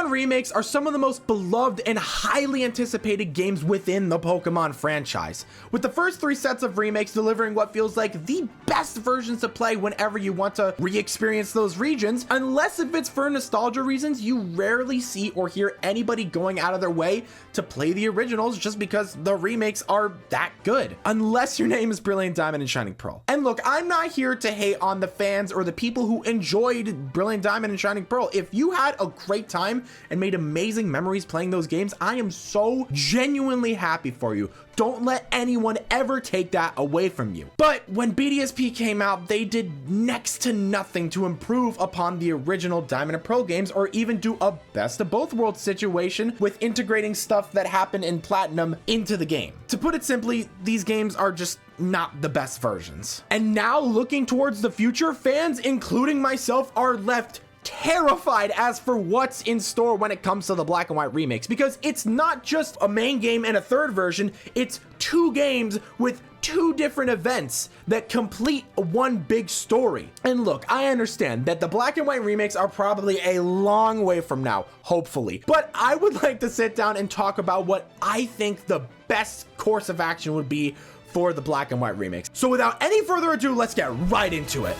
Pokemon remakes are some of the most beloved and highly anticipated games within the Pokemon franchise, with the first 3 sets of remakes delivering what feels like the best versions to play whenever you want to re-experience those regions. Unless if it's for nostalgia reasons, you rarely see or hear anybody going out of their way to play the originals just because the remakes are that good, unless your name is Brilliant Diamond and Shining Pearl. And look, I'm not here to hate on the fans or the people who enjoyed Brilliant Diamond and Shining Pearl. If you had a great time and made amazing memories playing those games, I am so genuinely happy for you. Don't let anyone ever take that away from you. But when BDSP came out, they did next to nothing to improve upon the original Diamond and Pearl games, or even do a best of both worlds situation with integrating stuff that happened in Platinum into the game. To put it simply, these games are just not the best versions. And now, looking towards the future, fans, including myself, are left terrified as for what's in store when it comes to the Black and White remakes, because it's not just a main game and a third version, it's 2 games with 2 different events that complete one big story. And look, I understand that the Black and White remakes are probably a long way from now, hopefully, but I would like to sit down and talk about what I think the best course of action would be for the Black and White remakes. So without any further ado, let's get right into it.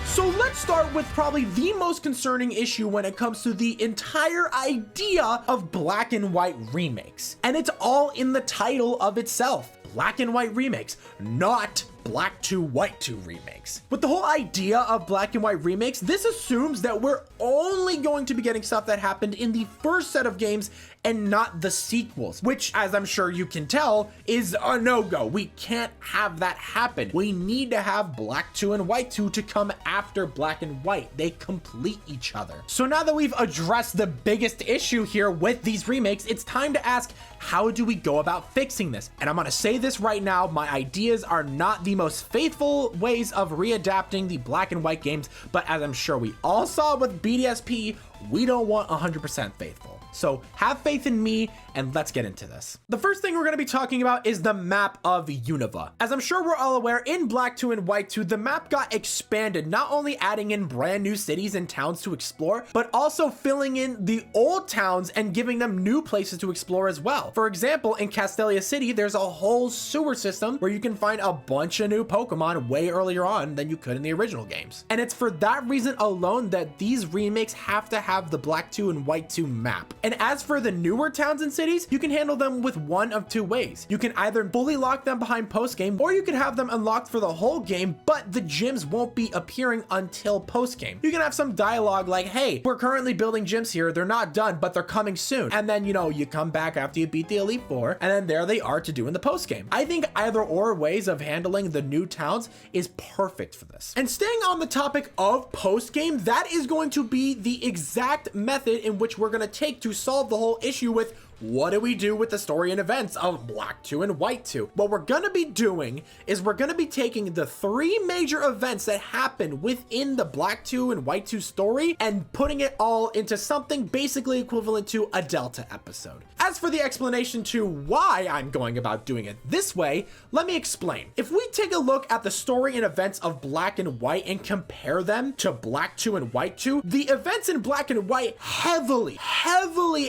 So let's start with probably the most concerning issue when it comes to the entire idea of Black and White remakes. And it's all in the title of itself. Black and White remakes, not Black 2 White 2 remakes. With the whole idea of Black and White remakes, this assumes that we're only going to be getting stuff that happened in the first set of games and not the sequels, which, as I'm sure you can tell, is a no-go. We can't have that happen. We need to have Black 2 and White 2 to come after Black and White. They complete each other. So now that we've addressed the biggest issue here with these remakes, it's time to ask, how do we go about fixing this? And I'm gonna say this right now, my ideas are not the most faithful ways of readapting the Black and White games, but as I'm sure we all saw with BDSP, we don't want 100% faithful. So have faith in me and let's get into this. The first thing we're going to be talking about is the Map of Unova. As I'm sure we're all aware, in Black 2 and White 2, the map got expanded, not only adding in brand new cities and towns to explore, but also filling in the old towns and giving them new places to explore as well. For example, in Castelia City, there's a whole sewer system where you can find a bunch of new Pokemon way earlier on than you could in the original games. And it's for that reason alone that these remakes have to have the Black 2 and White 2 map. And as for the newer towns and cities, you can handle them with one of 2 ways. You can either fully lock them behind post-game, or you can have them unlocked for the whole game, but the gyms won't be appearing until post-game. You can have some dialogue like, hey, we're currently building gyms here, they're not done, but they're coming soon. And then, you know, you come back after you beat the Elite Four, and then there they are to do in the post-game. I think either or ways of handling the new towns is perfect for this. And staying on the topic of post-game, that is going to be the exact method in which we're going to take to solve the whole issue with what do we do with the story and events of Black 2 and White 2? What we're going to be doing is we're going to be taking the 3 major events that happen within the Black 2 and White 2 story and putting it all into something basically equivalent to a Delta episode. As for the explanation to why I'm going about doing it this way, let me explain. If we take a look at the story and events of Black and White and compare them to Black 2 and White 2, the events in Black and White heavily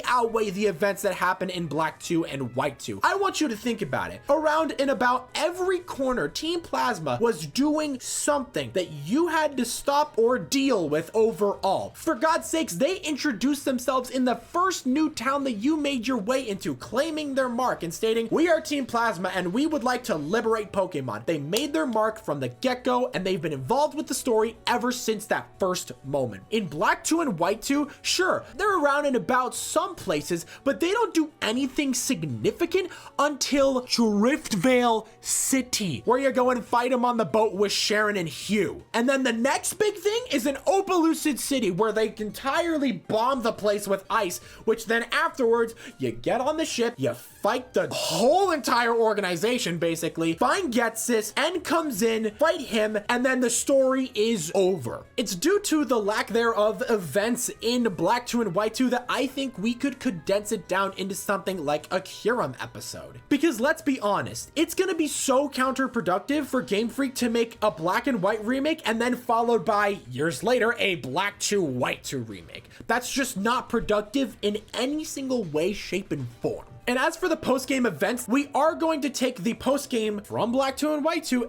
outweigh the events that happen in Black 2 and White 2. I want you to think about it. Around and about every corner, Team Plasma was doing something that you had to stop or deal with overall. For God's sakes, they introduced themselves in the first new town that you made your way into, claiming their mark and stating, we are Team Plasma and we would like to liberate Pokemon. They made their mark from the get-go and they've been involved with the story ever since that first moment. In Black 2 and White 2, sure, they're around and about some places, but they don't do anything significant until Driftvale City, where you go and fight them on the boat with Sharon and Hugh. And then the next big thing is in Opalucid City, where they entirely bomb the place with ice, which then afterwards, you get on the ship, you fight the whole entire organization, basically, find Getsis, and comes in, fight him, and then the story is over. It's due to the lack thereof events in Black 2 and White 2 that I think we could condense it down into something like a Kyurem episode. Because let's be honest, it's gonna be so counterproductive for Game Freak to make a Black and White remake and then followed by, years later, a Black 2 White 2 remake. That's just not productive in any single way, shape, and form. And as for the post-game events, we are going to take the post-game from Black 2 and White 2.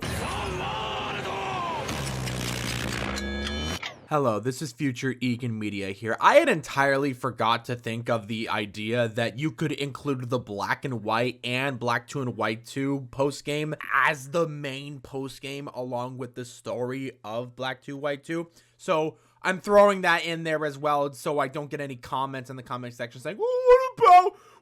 Hello, this is Future Egan Media here. I had entirely forgot to think of the idea that you could include the Black and White and Black 2 and White 2 post-game as the main post-game along with the story of Black 2, White 2. So I'm throwing that in there as well so I don't get any comments in the comment section saying, well,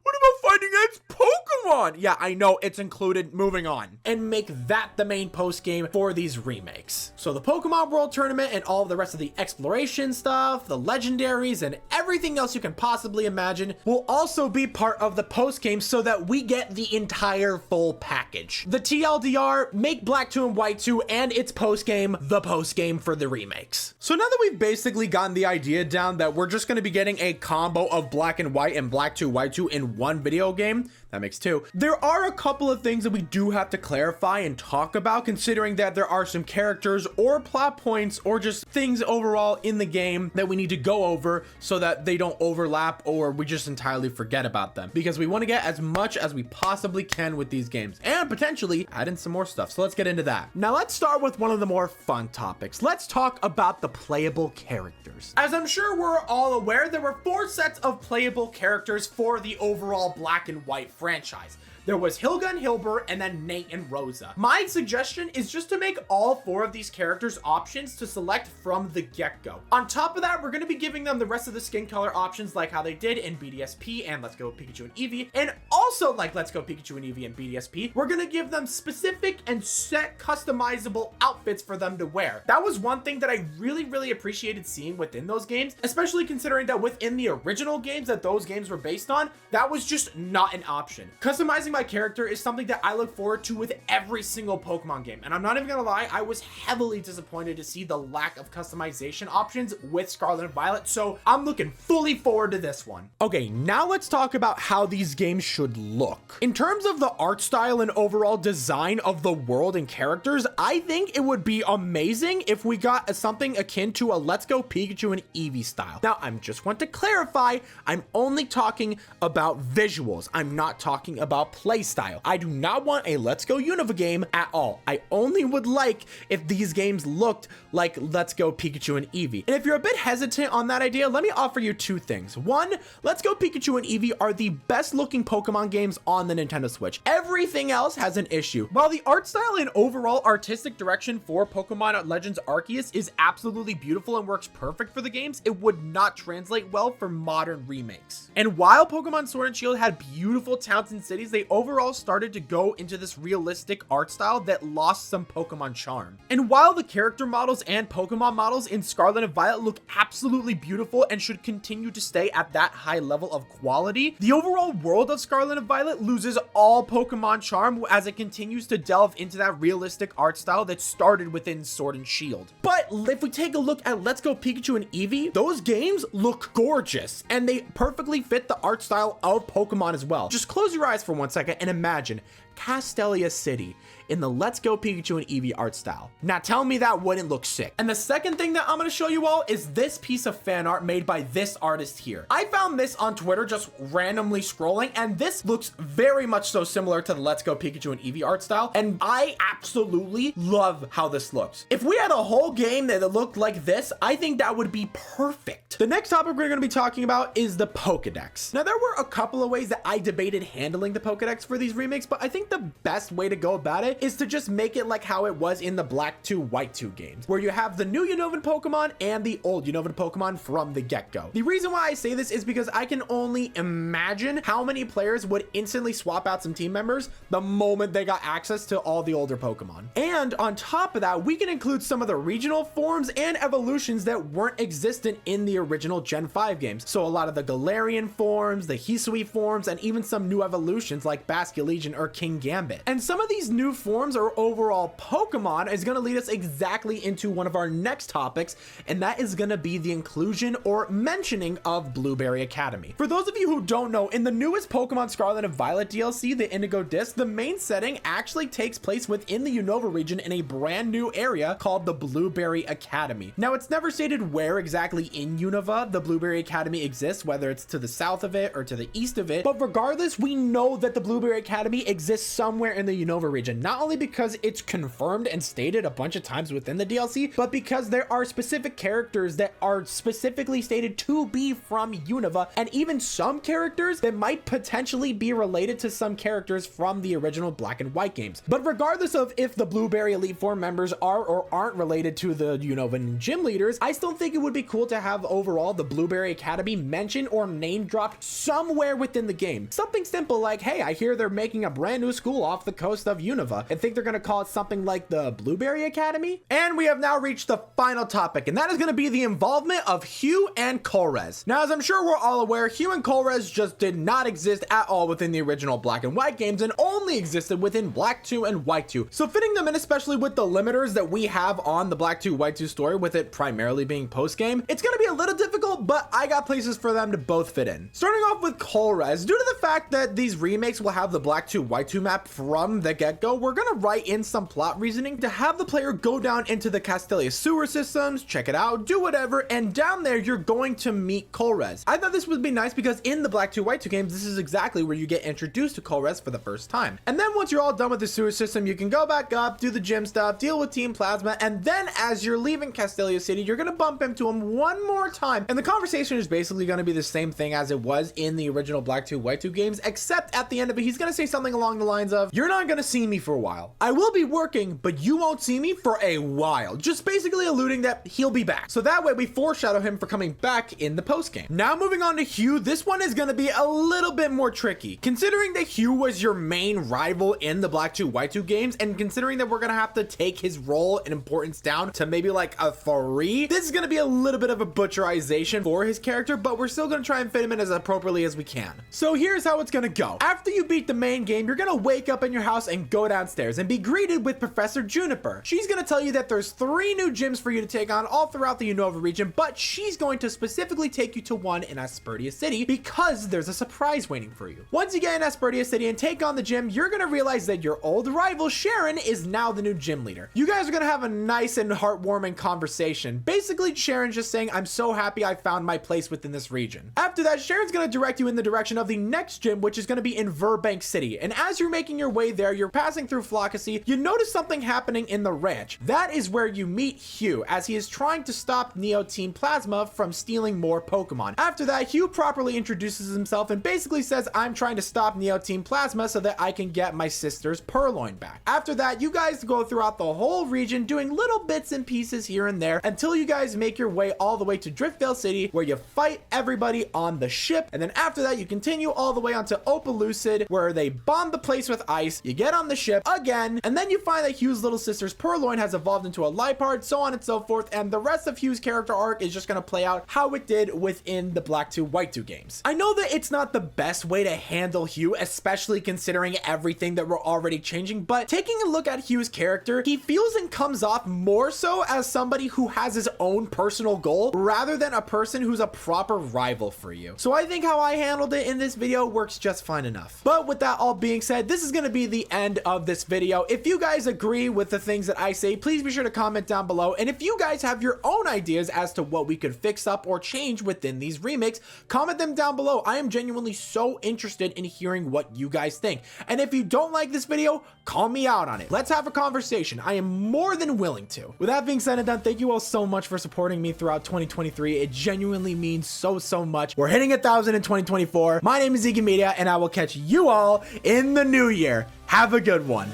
what about fighting against Pokemon? Yeah, I know, it's included. Moving on. And make that the main post game for these remakes. So the Pokemon World Tournament and all of the rest of the exploration stuff, the legendaries, and everything else you can possibly imagine will also be part of the post game so that we get the entire full package. The TLDR, make Black 2 and White 2 and its post game the post game for the remakes. So now that we've basically gotten the idea down that we're just going to be getting a combo of Black and White and Black 2, White 2 in one video game, that makes two. There are a couple of things that we do have to clarify and talk about, considering that there are some characters or plot points or just things overall in the game that we need to go over so that they don't overlap or we just entirely forget about them, because we want to get as much as we possibly can with these games and potentially add in some more stuff. So let's get into that. Now let's start with one of the more fun topics. Let's talk about the playable characters. As I'm sure we're all aware, there were 4 sets of playable characters for the overall Black and White franchise. There was Hilga and Hilbert, and then Nate and Rosa. My suggestion is just to make all 4 of these characters options to select from the get-go. On top of that, we're going to be giving them the rest of the skin color options like how they did in BDSP and Let's Go Pikachu and Eevee. And also like Let's Go Pikachu and Eevee and BDSP, we're going to give them specific and set customizable outfits for them to wear. That was one thing that I really appreciated seeing within those games, especially considering that within the original games that those games were based on, that was just not an option. Customizing my character is something that I look forward to with every single Pokemon game, and I'm not even gonna lie, I was heavily disappointed to see the lack of customization options with Scarlet and Violet, so I'm looking fully forward to this one. Okay, now let's talk about how these games should look. In terms of the art style and overall design of the world and characters, I think it would be amazing if we got something akin to a Let's Go Pikachu and Eevee style. Now, I just want to clarify, I'm only talking about visuals. I'm not talking about play style. I do not want a Let's Go Unova game at all. I only would like if these games looked like Let's Go Pikachu and Eevee. And if you're a bit hesitant on that idea, let me offer you 2 things. One, Let's Go Pikachu and Eevee are the best looking Pokemon games on the Nintendo Switch. Everything else has an issue. While the art style and overall artistic direction for Pokemon Legends Arceus is absolutely beautiful and works perfect for the games, it would not translate well for modern remakes. And while Pokemon Sword and Shield had beautiful towns and cities, they overall started to go into this realistic art style that lost some Pokemon charm. And while the character models and Pokemon models in Scarlet and Violet look absolutely beautiful and should continue to stay at that high level of quality, the overall world of Scarlet and Violet loses all Pokemon charm as it continues to delve into that realistic art style that started within Sword and Shield. But if we take a look at Let's Go Pikachu and Eevee, those games look gorgeous and they perfectly fit the art style of Pokemon as well. Just close your eyes for 1 second and imagine Castelia City in the Let's Go Pikachu and Eevee art style. Now tell me that wouldn't look sick. And the second thing that I'm going to show you all is this piece of fan art made by this artist here. I found this on Twitter just randomly scrolling, and this looks very much so similar to the Let's Go Pikachu and Eevee art style, and I absolutely love how this looks. If we had a whole game that looked like this, I think that would be perfect. The next topic we're going to be talking about is the Pokedex. Now there were a couple of ways that I debated handling the Pokedex for these remakes, but I think the best way to go about it is to just make it like how it was in the Black 2, White 2 games, where you have the new Unovan Pokemon and the old Unovan Pokemon from the get-go. The reason why I say this is because I can only imagine how many players would instantly swap out some team members the moment they got access to all the older Pokemon. And on top of that, we can include some of the regional forms and evolutions that weren't existent in the original Gen 5 games. So a lot of the Galarian forms, the Hisui forms, and even some new evolutions evolutions like Basculegion or King Gambit. And some of these new forms or overall Pokemon is going to lead us exactly into one of our next topics, and that is going to be the inclusion or mentioning of Blueberry Academy. For those of you who don't know, in the newest Pokemon Scarlet and Violet DLC, the Indigo Disc, the main setting actually takes place within the Unova region in a brand new area called the Blueberry Academy. Now, it's never stated where exactly in Unova the Blueberry Academy exists, whether it's to the south of it or to the east of it, but regardless, we know that the Blueberry Academy exists somewhere in the Unova region, not only because it's confirmed and stated a bunch of times within the DLC, but because there are specific characters that are specifically stated to be from Unova, and even some characters that might potentially be related to some characters from the original Black and White games. But regardless of if the Blueberry Elite Four members are or aren't related to the Unovan gym leaders, I still think it would be cool to have overall the Blueberry Academy mentioned or name dropped somewhere within the game. Something simple like, hey, I hear they're making a brand new school off the coast of Unova. I think they're going to call it something like the Blueberry Academy. And we have now reached the final topic, and that is going to be the involvement of Hugh and Colress. Now, as I'm sure we're all aware, Hugh and Colress just did not exist at all within the original Black and White games and only existed within Black 2 and White 2. So fitting them in, especially with the limiters that we have on the Black 2, White 2 story, with it primarily being post-game, it's going to be a little difficult, but I got places for them to both fit in. Starting off with Colress, due to the fact that these remakes will have the Black 2, White 2 map from the get-go, we're going to write in some plot reasoning to have the player go down into the Castelia sewer systems, check it out, do whatever, and down there you're going to meet Colress. I thought this would be nice because in the Black 2, White 2 games, this is exactly where you get introduced to Colress for the first time. And then once you're all done with the sewer system, you can go back up, do the gym stuff, deal with Team Plasma, and then as you're leaving Castelia City, you're going to bump into him one more time. And the conversation is basically going to be the same thing as it was in the original Black 2, White 2 games, except at the end of it, he's going to say something along the lines of, you're not going to see me for a while. I will be working, but you won't see me for a while. Just basically alluding that he'll be back. So that way we foreshadow him for coming back in the post game. Now moving on to Hugh, this one is going to be a little bit more tricky. Considering that Hugh was your main rival in the Black 2, White 2 games, and considering that we're going to have to take his role and importance down to maybe like a 3, this is going to be a little bit of a butcherization for his character, but we're still going to try and fit him in as appropriately as we can. So here's how it's going to go. After you beat the main game, you're going to wake up in your house and go downstairs and be greeted with Professor Juniper. She's going to tell you that there's 3 new gyms for you to take on all throughout the Unova region, but she's going to specifically take you to one in Aspertia City because there's a surprise waiting for you. Once you get in Aspertia City and take on the gym, you're going to realize that your old rival Sharon is now the new gym leader. You guys are going to have a nice and heartwarming conversation. Basically, Sharon's just saying, I'm so happy I found my place within this region. After that, Sharon's going to direct you in the direction of the next gym, which is going to be in Burbank City. And as you're making your way there, you're passing through Flockacy, you notice something happening in the ranch. That is where you meet Hugh, as he is trying to stop Neo Team Plasma from stealing more Pokemon. After that, Hugh properly introduces himself and basically says, I'm trying to stop Neo Team Plasma so that I can get my sister's Purloin back. After that, you guys go throughout the whole region doing little bits and pieces here and there until you guys make your way all the way to Driftvale City, where you fight everybody on the ship. And then after that, you continue all the way onto Opalucid, where they bomb the place with ice. You get on the ship again, and then you find that Hugh's little sister's Purloin has evolved into a Liepard, so on and so forth, and the rest of Hugh's character arc is just going to play out how it did within the Black 2, White 2 games. I know that it's not the best way to handle Hugh, especially considering everything that we're already changing, but taking a look at Hugh's character, he feels and comes off more so as somebody who has his own personal goal rather than a person who's a proper rival for you. So I think how I handled it in this video works just fine enough. But with that all being said, this is going to be the end of this video. If you guys agree with the things that I say, please be sure to comment down below. And if you guys have your own ideas as to what we could fix up or change within these remakes, comment them down below. I am genuinely so interested in hearing what you guys think. And if you don't like this video, call me out on it. Let's have a conversation. I am more than willing to. With that being said and done, thank you all so much for supporting me throughout 2023. It genuinely means so much. We're hitting 1,000 in 2024. My name is Ziggy Media, and I will catch you all in the new year. Have a good one.